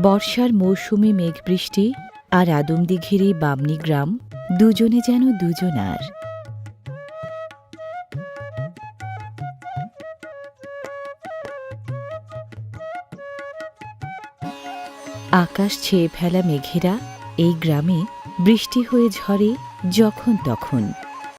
বর্ষার মৌসুমি মেঘবৃষ্টি আর আদমদিঘির এই বামনী গ্রাম দুজনে যেন দুজনার। আকাশ ছেয়ে ফেলা মেঘেরা এই গ্রামে বৃষ্টি হয়ে ঝরে যখন তখন।